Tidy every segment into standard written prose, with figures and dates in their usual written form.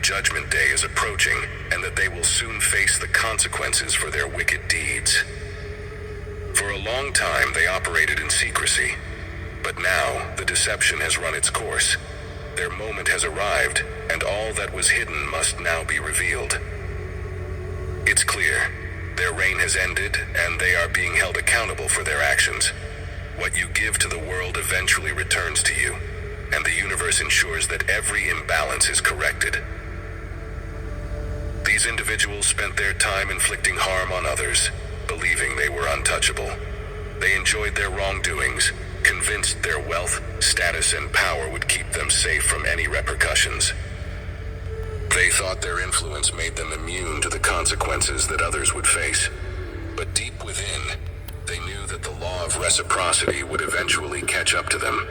judgment day is approaching and that they will soon face the consequences for their wicked deeds. For a long time they operated in secrecy, but now the deception has run its course. Their moment has arrived, and all that was hidden must now be revealed. It's clear, their reign has ended, and they are being held accountable for their actions. What you give to the world eventually returns to you, and the universe ensures that every imbalance is corrected. These individuals spent their time inflicting harm on others, believing they were untouchable. They enjoyed their wrongdoings, convinced their wealth, status, and power would keep them safe from any repercussions. They thought their influence made them immune to the consequences that others would face. But deep within, they knew that the law of reciprocity would eventually catch up to them.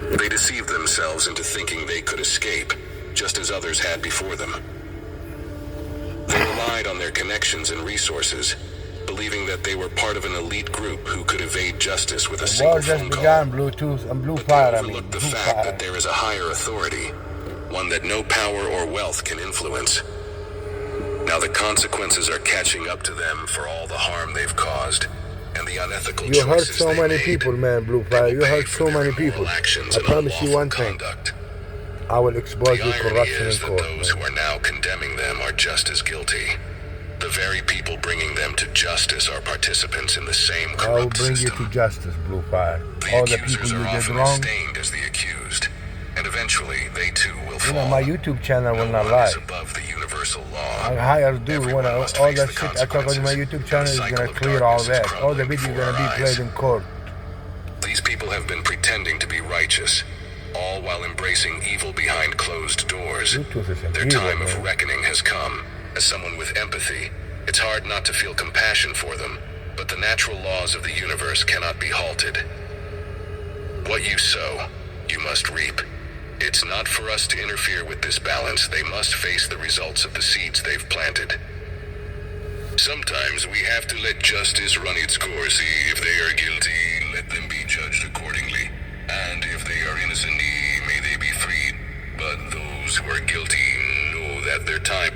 They deceived themselves into thinking they could escape, just as others had before them. They relied on their connections and resources, believing that they were part of an elite group who could evade justice with a single phone call. Bluetooth and Blue But Fire, they overlooked the fact that there is a higher authority, one that no power or wealth can influence. Now the consequences are catching up to them for all the harm they've caused and the unethical choices You hurt so they many made. people, man, Blue Fire. You hurt so many people. I promise you one thing. I will expose your corruption in court. The irony is that those who are now condemning them are just as guilty. The very people bringing them to justice are participants in the same corrupt I will bring system. you to justice, Blue Fire. The All the accusers people you are did often wrong. sustained as the accused, and eventually they too will fall. You know, my YouTube channel will No not one lie. is above the universal law. I hire dude Everyone when must all face that the shit I talk on my consequences, YouTube and channel the is cycle gonna of clear all darkness is that. All the crumbling videos before gonna be our played eyes. in court. These people have been pretending to be righteous, all while embracing evil behind closed doors. YouTube is Their evil, time of man. reckoning has come. As someone with empathy, it's hard not to feel compassion for them, but the natural laws of the universe cannot be halted. What you sow, you must reap. It's not for us to interfere with this balance. They must face the results of the seeds they've planted. Sometimes we have to let justice run its course. If they are guilty, let them be judged accordingly. And if they are innocent, may they be freed. But those who are guilty know that their time.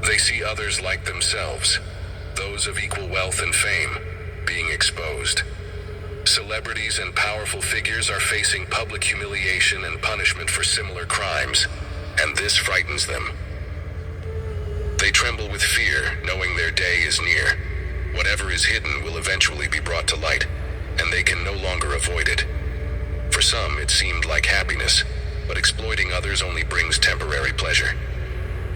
They see others like themselves, those of equal wealth and fame, being exposed. Celebrities and powerful figures are facing public humiliation and punishment for similar crimes, and this frightens them. They tremble with fear, knowing their day is near. Whatever is hidden will eventually be brought to light, and they can no longer avoid it. For some, it seemed like happiness, but exploiting others only brings temporary pleasure.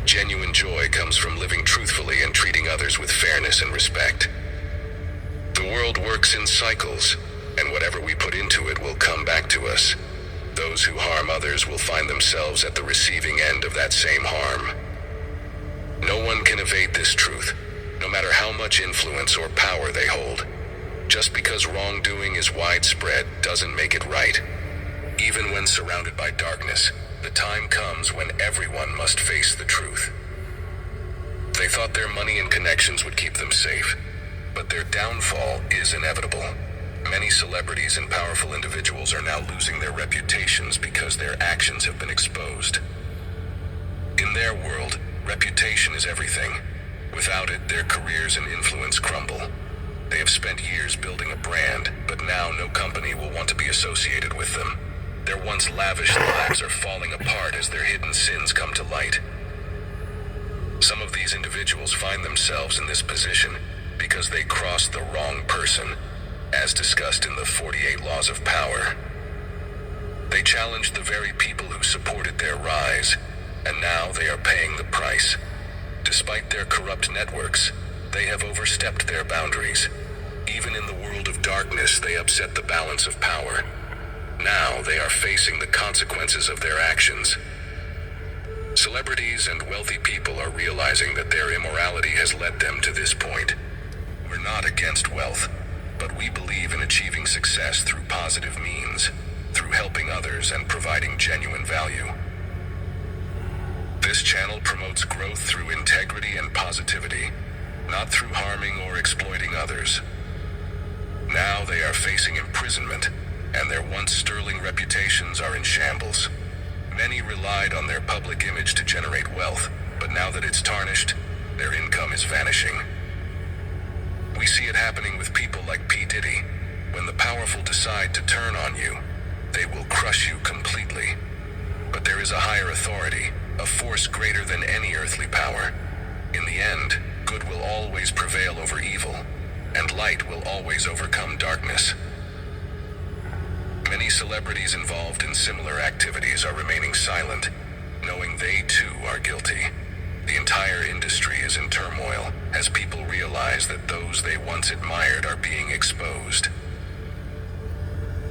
Genuine joy comes from living truthfully and treating others with fairness and respect. The world works in cycles, and whatever we put into it will come back to us. Those who harm others will find themselves at the receiving end of that same harm. No one can evade this truth, no matter how much influence or power they hold. Just because wrongdoing is widespread doesn't make it right. Even when surrounded by darkness, the time comes when everyone must face the truth. They thought their money and connections would keep them safe, but their downfall is inevitable. Many celebrities and powerful individuals are now losing their reputations because their actions have been exposed. In their world, reputation is everything. Without it, their careers and influence crumble. They have spent years building a brand, but now no company will want to be associated with them. Their once lavish lives are falling apart as their hidden sins come to light. Some of these individuals find themselves in this position because they crossed the wrong person, as discussed in the 48 Laws of Power. They challenged the very people who supported their rise, and now they are paying the price. Despite their corrupt networks, they have overstepped their boundaries. Even in the world of darkness, they upset the balance of power. Now they are facing the consequences of their actions. Celebrities and wealthy people are realizing that their immorality has led them to this point. We're not against wealth, but we believe in achieving success through positive means, through helping others and providing genuine value. This channel promotes growth through integrity and positivity, not through harming or exploiting others. Now they are facing imprisonment, and their once sterling reputations are in shambles. Many relied on their public image to generate wealth, but now that it's tarnished, their income is vanishing. We see it happening with people like P. Diddy. When the powerful decide to turn on you, they will crush you completely. But there is a higher authority, a force greater than any earthly power. In the end, good will always prevail over evil, and light will always overcome darkness. Many celebrities involved in similar activities are remaining silent, knowing they too are guilty. The entire industry is in turmoil as people realize that those they once admired are being exposed.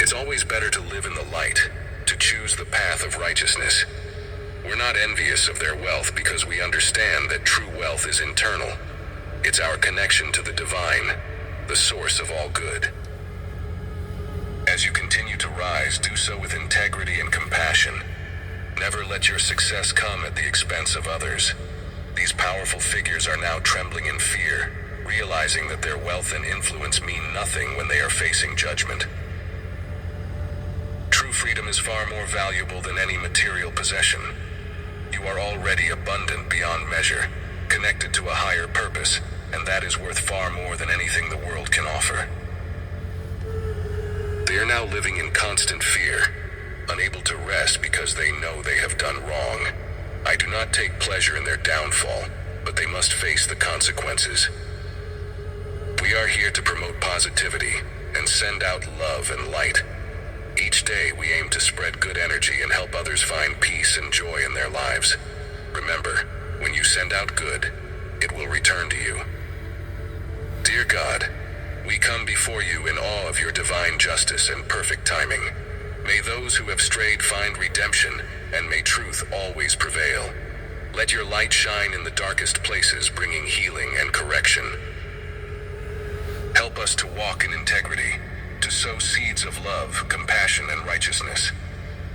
It's always better to live in the light, to choose the path of righteousness. We're not envious of their wealth because we understand that true wealth is internal. It's our connection to the divine, the source of all good. As you continue to rise, do so with integrity and compassion. Never let your success come at the expense of others. These powerful figures are now trembling in fear, realizing that their wealth and influence mean nothing when they are facing judgment. True freedom is far more valuable than any material possession. You are already abundant beyond measure, connected to a higher purpose, and that is worth far more than anything the world can offer. They are now living in constant fear, unable to rest because they know they have done wrong. I do not take pleasure in their downfall, but they must face the consequences. We are here to promote positivity and send out love and light. Each day we aim to spread good energy and help others find peace and joy in their lives. Remember, when you send out good, it will return to you. Dear God, we come before you in awe of your divine justice and perfect timing. May those who have strayed find redemption, and may truth always prevail. Let your light shine in the darkest places, bringing healing and correction. Help us to walk in integrity, to sow seeds of love, compassion, and righteousness.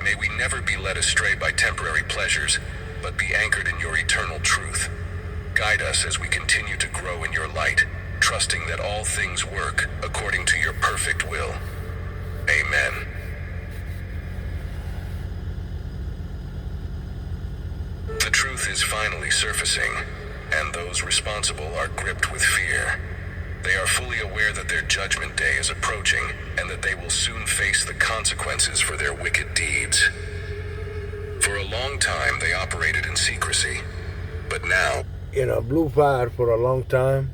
May we never be led astray by temporary pleasures, but be anchored in your eternal truth. Guide us as we continue to grow in your light, trusting that all things work according to your perfect will. Amen. The truth is finally surfacing, and those responsible are gripped with fear. They are fully aware that their judgment day is approaching, and that they will soon face the consequences for their wicked deeds. For a long time, they operated in secrecy, but now... Blue Fire for a long time,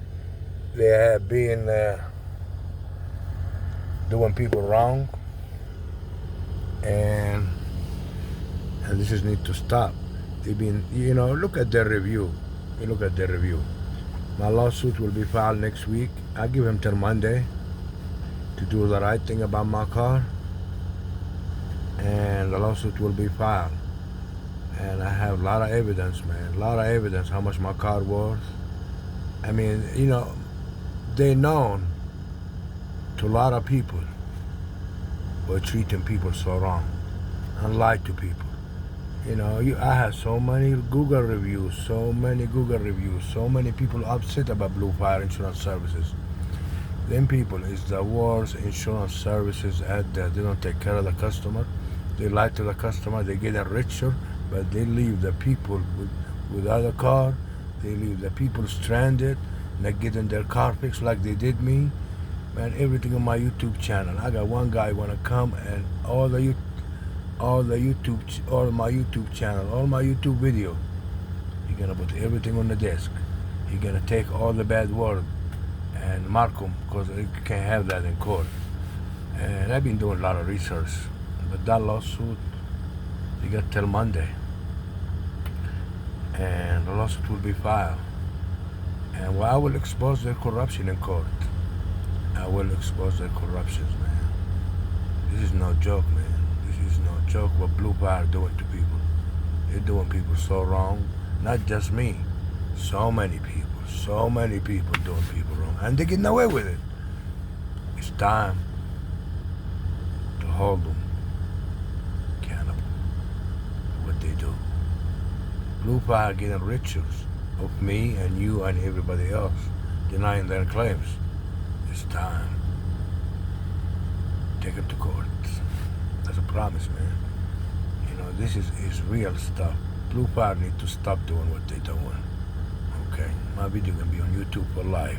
they have been doing people wrong, and this is need to stop. They've been, look at their review. You look at their review. My lawsuit will be filed next week. I give him till Monday to do the right thing about my car, and the lawsuit will be filed. And I have a lot of evidence, man. A lot of evidence how much my car worth. I mean, they known to a lot of people were treating people so wrong and lied to people. I have so many Google reviews, so many people upset about Blue Fire Insurance Services. Them people is the worst insurance services out there. They don't take care of the customer. They lie to the customer. They get richer, but they leave the people without a car. They leave the people stranded, not getting their car fixed like they did me. Man, everything on my YouTube channel. I got one guy wanna come and all my YouTube channel, all my YouTube video. He's gonna put everything on the desk. He's gonna take all the bad word and mark them, because you can't have that in court. And I've been doing a lot of research, but that lawsuit, you got till Monday, and the lawsuit will be filed. And I will expose their corruption in court. I will expose their corruptions, man. This is no joke, man. This is no joke what Blue Fire doing to people. They're doing people so wrong. Not just me. So many people doing people wrong. And they're getting away with it. It's time to hold them accountable for what they do. Blue Fire getting richer of me and you and everybody else, denying their claims. It's time. Take them to court. That's a promise, man. this is real stuff. Blue Fire need to stop doing what they're doing. Okay, my video gonna be on YouTube for life.